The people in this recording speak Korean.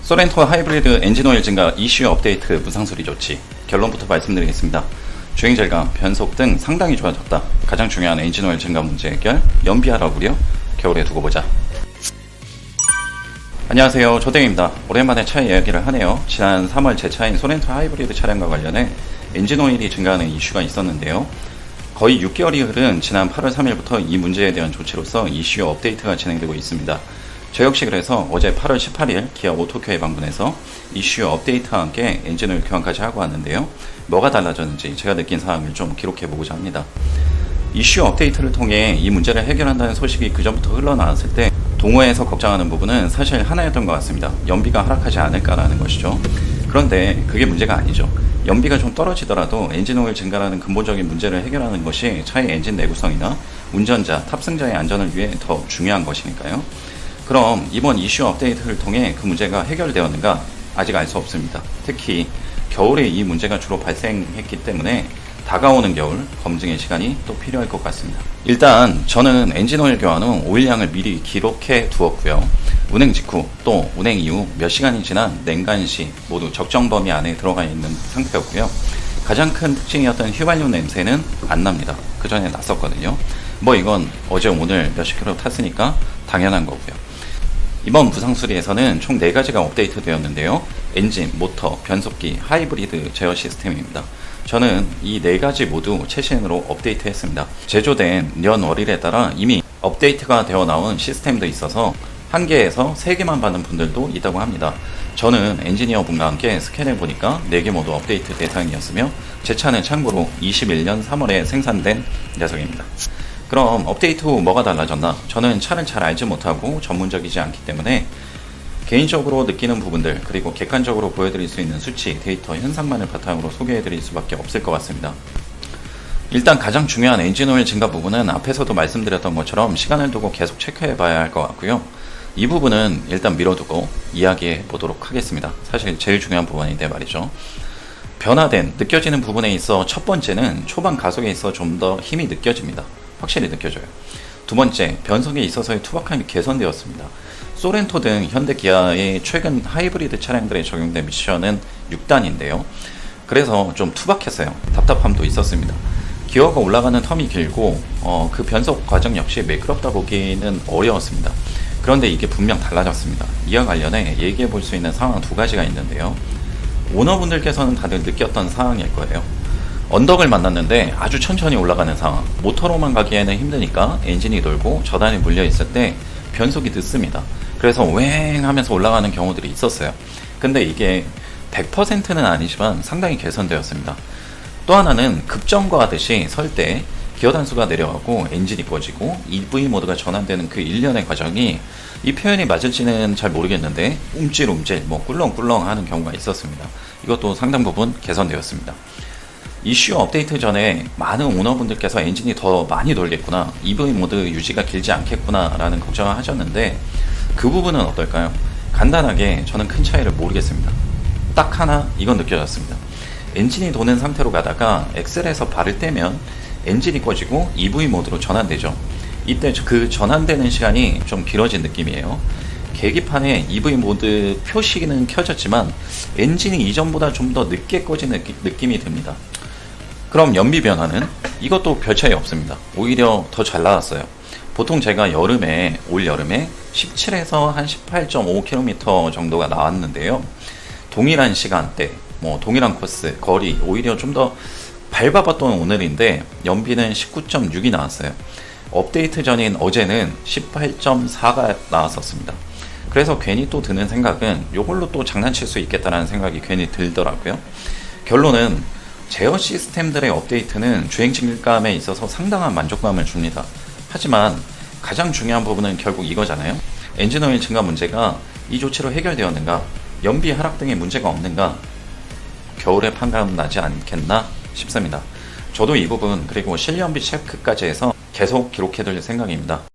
소렌토 하이브리드 엔진오일 증가 이슈 업데이트 무상수리 조치. 결론부터 말씀드리겠습니다. 주행 질감, 변속 등 상당히 좋아졌다. 가장 중요한 엔진오일 증가 문제 해결, 연비하라 우려, 겨울에 두고 보자. 안녕하세요, 조댕입니다. 오랜만에 차 이야기를 하네요. 지난 3월 제 차인 소렌토 하이브리드 차량과 관련해 엔진오일이 증가하는 이슈가 있었는데요. 거의 6개월이 흐른 지난 8월 3일부터 이 문제에 대한 조치로서 이슈 업데이트가 진행되고 있습니다. 저 역시 그래서 어제 8월 18일 기아 오토큐에 방문해서 이슈 업데이트와 함께 엔진오일 교환까지 하고 왔는데요. 뭐가 달라졌는지 제가 느낀 사항을 좀 기록해보고자 합니다. 이슈 업데이트를 통해 이 문제를 해결한다는 소식이 그전부터 흘러나왔을 때 동호회에서 걱정하는 부분은 사실 하나였던 것 같습니다. 연비가 하락하지 않을까라는 것이죠. 그런데 그게 문제가 아니죠. 연비가 좀 떨어지더라도 엔진오일 증가라는 근본적인 문제를 해결하는 것이 차의 엔진 내구성이나 운전자, 탑승자의 안전을 위해 더 중요한 것이니까요. 그럼 이번 이슈 업데이트를 통해 그 문제가 해결되었는가? 아직 알 수 없습니다. 특히 겨울에 이 문제가 주로 발생했기 때문에 다가오는 겨울 검증의 시간이 또 필요할 것 같습니다. 일단 저는 엔진오일 교환 후 오일량을 미리 기록해 두었고요. 운행 직후 또 운행 이후 몇 시간이 지난 냉간 시 모두 적정 범위 안에 들어가 있는 상태였고요. 가장 큰 특징이었던 휘발유 냄새는 안 납니다. 그 전에 났었거든요. 이건 어제 오늘 몇십 킬로 탔으니까 당연한 거고요. 이번 무상수리에서는 총 4가지가 업데이트 되었는데요. 엔진, 모터, 변속기, 하이브리드 제어 시스템입니다. 저는 이 4가지 모두 최신으로 업데이트 했습니다. 제조된 년월일에 따라 이미 업데이트가 되어 나온 시스템도 있어서 1개에서 3개만 받는 분들도 있다고 합니다. 저는 엔지니어 분과 함께 스캔해 보니까 4개 모두 업데이트 대상이었으며 제 차는 참고로 21년 3월에 생산된 녀석입니다. 그럼 업데이트 후 뭐가 달라졌나? 저는 차를 잘 알지 못하고 전문적이지 않기 때문에 개인적으로 느끼는 부분들 그리고 객관적으로 보여드릴 수 있는 수치, 데이터, 현상만을 바탕으로 소개해드릴 수밖에 없을 것 같습니다. 일단 가장 중요한 엔진오일 증가 부분은 앞에서도 말씀드렸던 것처럼 시간을 두고 계속 체크해 봐야 할 것 같고요. 이 부분은 일단 미뤄두고 이야기해 보도록 하겠습니다. 사실 제일 중요한 부분인데 말이죠. 변화된, 느껴지는 부분에 있어 첫 번째는 초반 가속에 있어 좀 더 힘이 느껴집니다. 확실히 느껴져요. 두 번째, 변속에 있어서의 투박함이 개선되었습니다. 소렌토 등 현대 기아의 최근 하이브리드 차량들에 적용된 미션은 6단인데요. 그래서 좀 투박했어요. 답답함도 있었습니다. 기어가 올라가는 텀이 길고 그 변속 과정 역시 매끄럽다 보기는 어려웠습니다. 그런데 이게 분명 달라졌습니다. 이와 관련해 얘기해 볼 수 있는 상황 2가지가 있는데요. 오너분들께서는 다들 느꼈던 상황일 거예요. 언덕을 만났는데 아주 천천히 올라가는 상황. 모터로만 가기에는 힘드니까 엔진이 돌고 저단이 물려 있을 때 변속이 늦습니다. 그래서 웽 하면서 올라가는 경우들이 있었어요. 근데 이게 100%는 아니지만 상당히 개선되었습니다. 또 하나는 급정거하듯이 설 때 기어 단수가 내려가고 엔진이 꺼지고 EV 모드가 전환되는 그 일련의 과정이, 이 표현이 맞을지는 잘 모르겠는데 움찔움찔 꿀렁꿀렁 하는 경우가 있었습니다. 이것도 상당 부분 개선되었습니다. 이슈 업데이트 전에 많은 오너분들께서 엔진이 더 많이 돌겠구나, EV 모드 유지가 길지 않겠구나 라는 걱정을 하셨는데 그 부분은 어떨까요? 간단하게 저는 큰 차이를 모르겠습니다. 딱 하나 이건 느껴졌습니다. 엔진이 도는 상태로 가다가 엑셀에서 발을 떼면 엔진이 꺼지고 EV 모드로 전환되죠. 이때 그 전환되는 시간이 좀 길어진 느낌이에요. 계기판에 EV 모드 표시는 켜졌지만 엔진이 이전보다 좀 더 늦게 꺼지는 느낌이 듭니다. 그럼 연비 변화는? 이것도 별 차이 없습니다. 오히려 더 잘 나왔어요. 보통 제가 올 여름에 17에서 한 18.5km 정도가 나왔는데요. 동일한 시간대, 동일한 코스, 거리, 오히려 좀 더 밟아봤던 오늘인데 연비는 19.6이 나왔어요. 업데이트 전인 어제는 18.4가 나왔었습니다. 그래서 괜히 또 드는 생각은 이걸로 또 장난칠 수 있겠다라는 생각이 괜히 들더라고요. 결론은 제어 시스템들의 업데이트는 주행 질감에 있어서 상당한 만족감을 줍니다. 하지만 가장 중요한 부분은 결국 이거잖아요. 엔진오일 증가 문제가 이 조치로 해결되었는가? 연비 하락 등의 문제가 없는가? 겨울에 판가름 나지 않겠나 싶습니다. 저도 이 부분 그리고 실연비 체크까지 해서 계속 기록해둘 생각입니다.